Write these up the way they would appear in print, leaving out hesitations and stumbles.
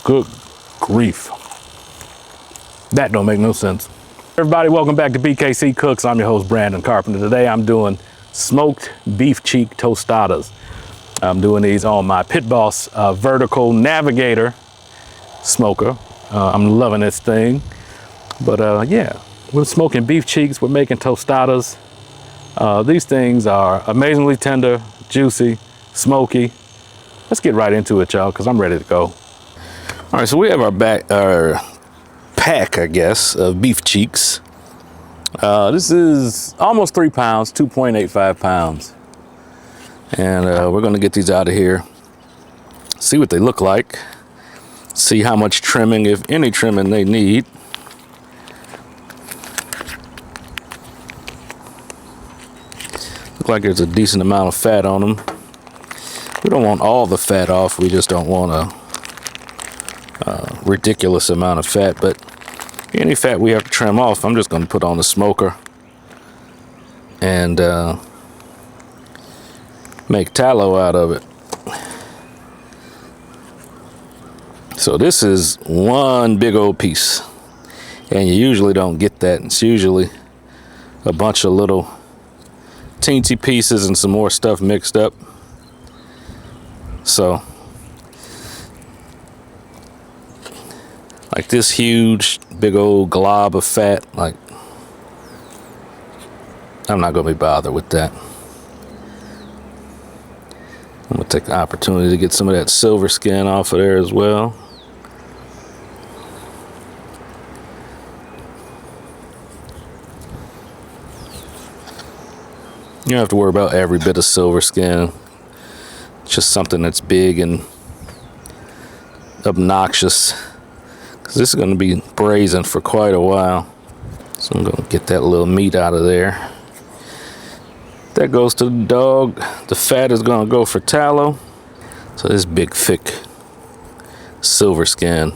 Good grief. That don't make no sense. Everybody, welcome back to BKC Cooks. I'm your host, Brandon Carpenter. Today I'm doing smoked beef cheek tostadas. I'm doing these on my Pit Boss vertical Navigator smoker. I'm loving this thing. But yeah, we're smoking beef cheeks, we're making tostadas. These things are amazingly tender, juicy, smoky. Let's get right into it, y'all, because I'm ready to go. All right, so we have our pack, I guess, of beef cheeks. This is almost 3 pounds, 2.85 pounds. And we're gonna get these out of here, see what they look like, see how much trimming, if any trimming they need. Look like there's a decent amount of fat on them. We don't want all the fat off, we just don't want a ridiculous amount of fat, but any fat we have to trim off, I'm just going to put on the smoker and make tallow out of it. So this is one big old piece, and you usually don't get that. It's usually a bunch of little teensy pieces and some more stuff mixed up. So like this huge big old glob of fat, like I'm not gonna be bothered with that. I'm gonna take the opportunity to get some of that silver skin off of there as well. You don't have to worry about every bit of silver skin. It's just something that's big and obnoxious, because this is going to be braising for quite a while. So I'm going to get that little meat out of there. That goes to the dog. The fat is going to go for tallow. So this big thick silver skin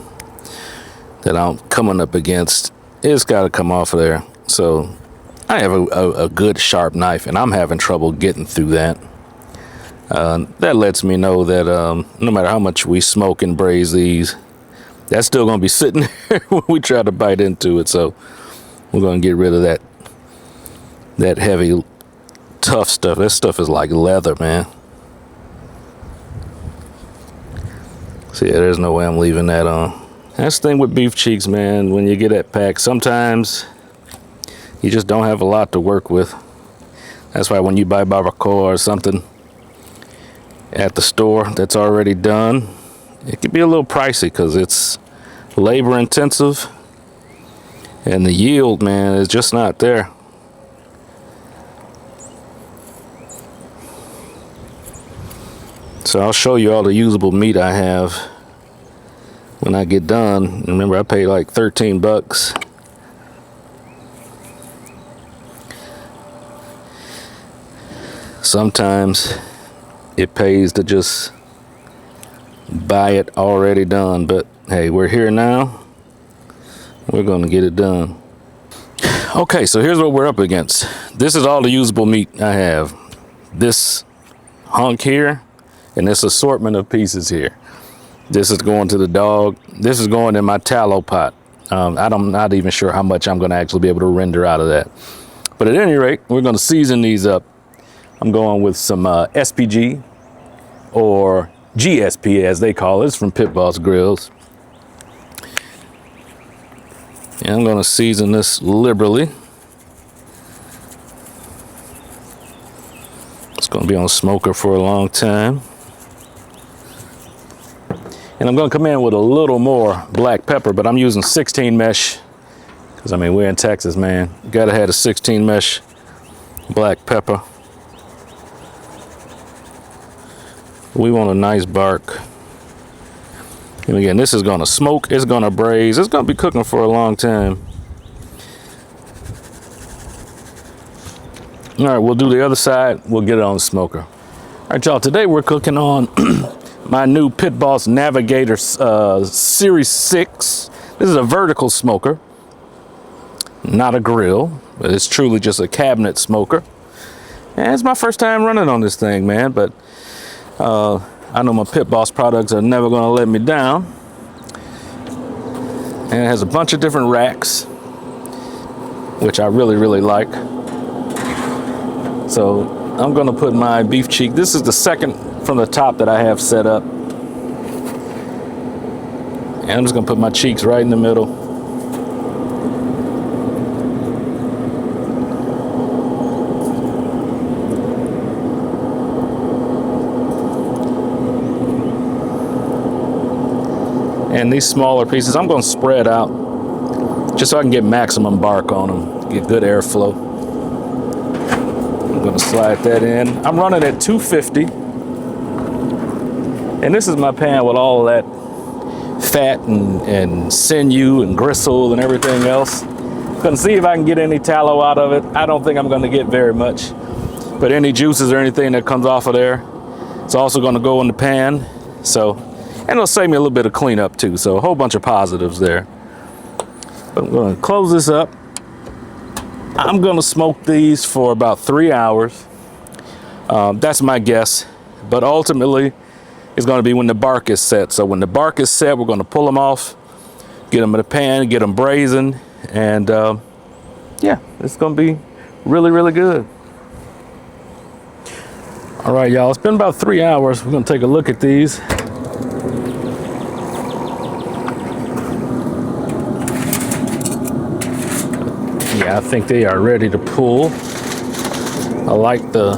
that I'm coming up against, it's got to come off of there. So I have a good sharp knife, and I'm having trouble getting through that. That lets me know that no matter how much we smoke and braise these, that's still going to be sitting there when we try to bite into it. So we're going to get rid of that heavy, tough stuff. That stuff is like leather, man. So yeah, there's no way I'm leaving that on. That's the thing with beef cheeks, man. When you get that pack, sometimes you just don't have a lot to work with. That's why when you buy barbacoa or something at the store that's already done, it can be a little pricey because it's labor intensive and the yield, man, is just not there. So I'll show you all the usable meat I have when I get done. Remember, I paid like 13 bucks. Sometimes it pays to just buy it already done, but hey, we're here now. We're gonna get it done. Okay, so here's what we're up against. This is all the usable meat I have. This hunk here, and this assortment of pieces here. This is going to the dog. This is going in my tallow pot. I'm not even sure how much I'm gonna actually be able to render out of that. But at any rate, we're gonna season these up. I'm going with some SPG, or GSP as they call it. It's from Pit Boss Grills. And I'm gonna season this liberally. It's gonna be on a smoker for a long time. And I'm gonna come in with a little more black pepper, but I'm using 16 mesh, because I mean, we're in Texas, man. You gotta have a 16 mesh black pepper. We want a nice bark. And again, this is gonna smoke, it's gonna braise, it's gonna be cooking for a long time. All right, we'll do the other side, we'll get it on the smoker. All right, y'all, today we're cooking on my new Pit Boss Navigator Series 6. This is a vertical smoker, not a grill, but it's truly just a cabinet smoker. And it's my first time running on this thing, man, but I know my Pit Boss products are never gonna let me down. And it has a bunch of different racks, which I really, really like. So I'm gonna put my beef cheek. This is the second from the top that I have set up. And I'm just gonna put my cheeks right in the middle. And these smaller pieces, I'm gonna spread out just so I can get maximum bark on them, get good airflow. I'm gonna slide that in. I'm running at 250. And this is my pan with all of that fat and sinew and gristle and everything else. I'm gonna see if I can get any tallow out of it. I don't think I'm gonna get very much, but any juices or anything that comes off of there, it's also gonna go in the pan. So, and it'll save me a little bit of cleanup too. So a whole bunch of positives there. But I'm gonna close this up. I'm gonna smoke these for about 3 hours. That's my guess, but ultimately it's gonna be when the bark is set. So when the bark is set, we're gonna pull them off, get them in the pan, get them braising, and yeah, it's gonna be really, really good. All right, y'all, it's been about 3 hours. We're gonna take a look at these. Yeah, I think they are ready to pull. I like the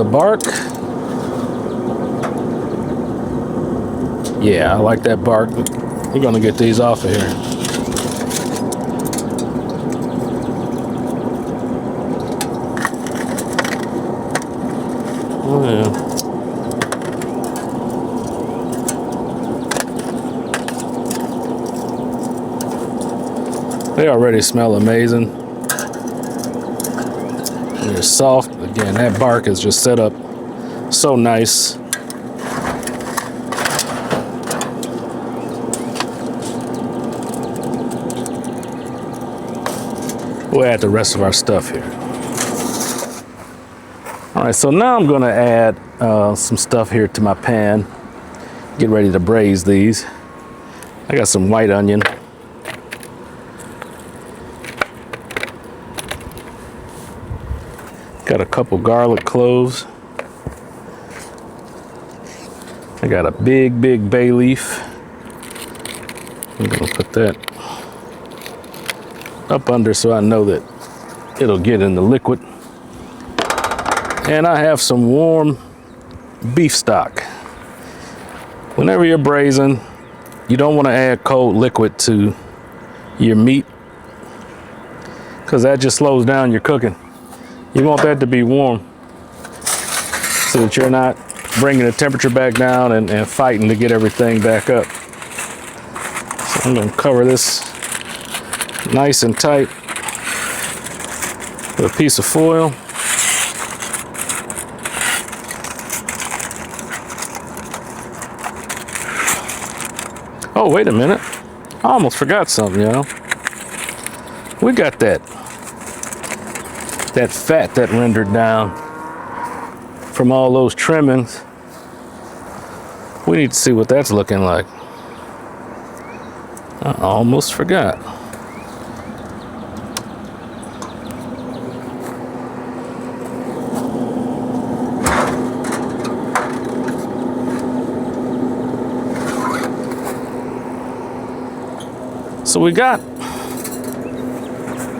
bark. Yeah, I like that bark. We're gonna get these off of here. Oh yeah. They already smell amazing. They're soft. Again, that bark is just set up so nice. We'll add the rest of our stuff here. All right, so now I'm gonna add some stuff here to my pan. Get ready to braise these. I got some white onion. Got a couple garlic cloves. I got a big bay leaf. I'm gonna put that up under so I know that it'll get in the liquid. And I have some warm beef stock. Whenever you're braising, you don't want to add cold liquid to your meat because that just slows down your cooking. You want that to be warm so that you're not bringing the temperature back down and fighting to get everything back up. So I'm going to cover this nice and tight with a piece of foil. Oh, wait a minute. I almost forgot something, y'all. We got that fat that rendered down from all those trimmings. We need to see what that's looking like. I almost forgot. So we got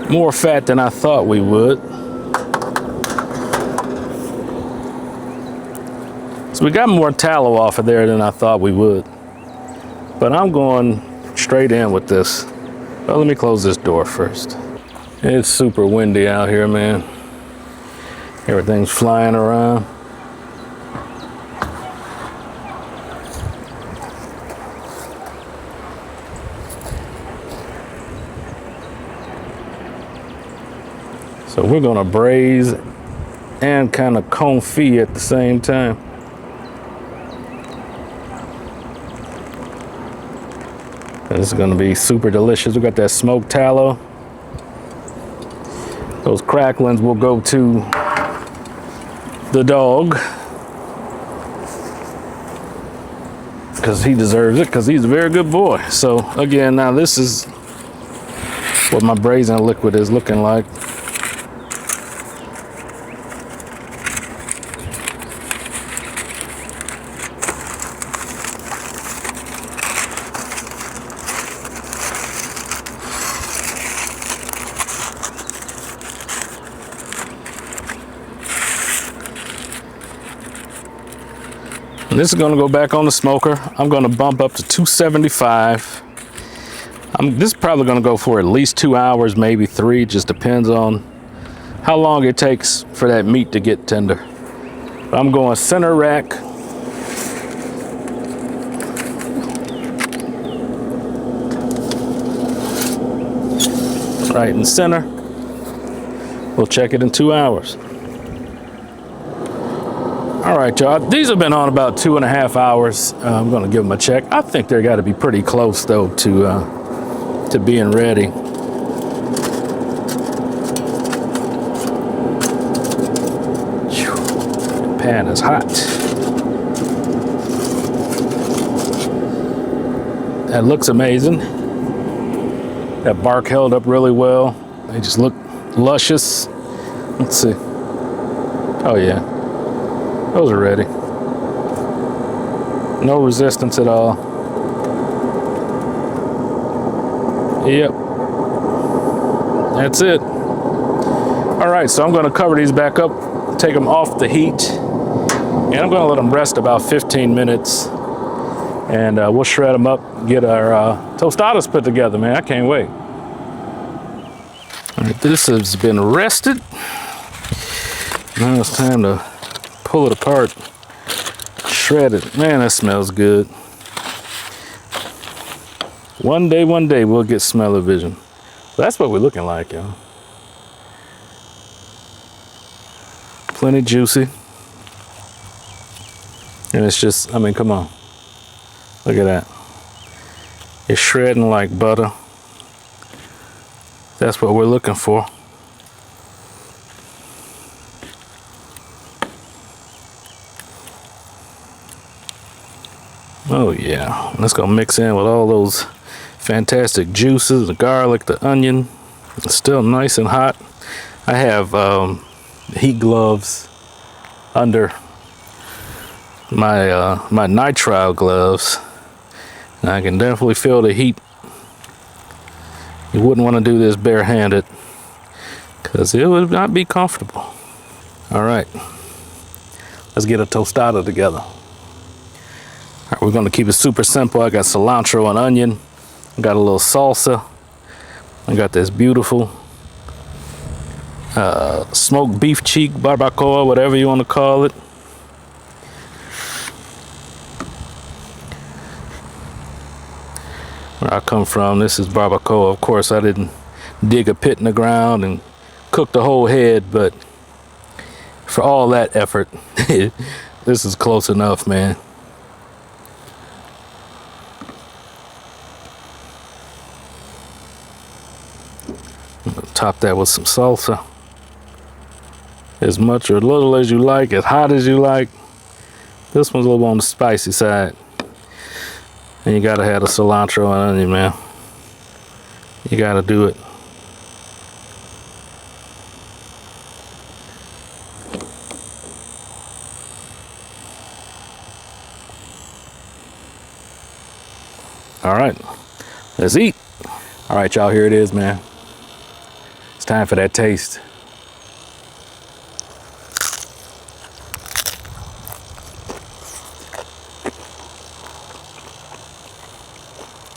more fat than I thought we would. So we got more tallow off of there than I thought we would. But I'm going straight in with this. Well, let me close this door first. It's super windy out here, man. Everything's flying around. So we're gonna braise and kind of confit at the same time. This is gonna be super delicious. We got that smoked tallow. Those cracklings will go to the dog because he deserves it, because he's a very good boy. So again, now this is what my braising liquid is looking like. And this is going to go back on the smoker. I'm going to bump up to 275. This is probably going to go for at least 2 hours, maybe 3. Just depends on how long it takes for that meat to get tender. But I'm going center rack. Right in center. We'll check it in 2 hours. All right, y'all. These have been on about 2.5 hours. I'm gonna give them a check. I think they got to be pretty close though to being ready. Whew. The pan is hot. That looks amazing. That bark held up really well. They just look luscious. Let's see. Oh yeah. Those are ready. No resistance at all. Yep. That's it. All right, so I'm going to cover these back up, take them off the heat, and I'm going to let them rest about 15 minutes. And we'll shred them up, get our tostadas put together, man. I can't wait. All right, this has been rested. Now it's time to pull it apart, shred it. Man, that smells good. One day we'll get smell-o-vision. That's what we're looking like, y'all. Plenty juicy. And it's just, I mean, come on. Look at that. It's shredding like butter. That's what we're looking for. Oh yeah, let's go mix in with all those fantastic juices, the garlic, the onion. It's still nice and hot. I have heat gloves under my my nitrile gloves, and I can definitely feel the heat. You wouldn't want to do this barehanded because it would not be comfortable. All right, let's get a tostada together. All right, we're going to keep it super simple. I got cilantro and onion. I got a little salsa. I got this beautiful smoked beef cheek, barbacoa, whatever you want to call it. Where I come from, this is barbacoa. Of course, I didn't dig a pit in the ground and cook the whole head, but for all that effort, this is close enough, man. I'm gonna top that with some salsa. As much or little as you like, as hot as you like. This one's a little on the spicy side. And you gotta have the cilantro and onion, man. You gotta do it. All right, let's eat. All right, y'all, here it is, man. It's time for that taste.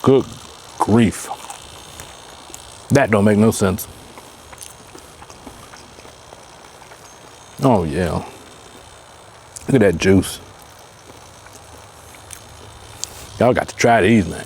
Good grief. That don't make no sense. Oh yeah. Look at that juice. Y'all got to try these, man.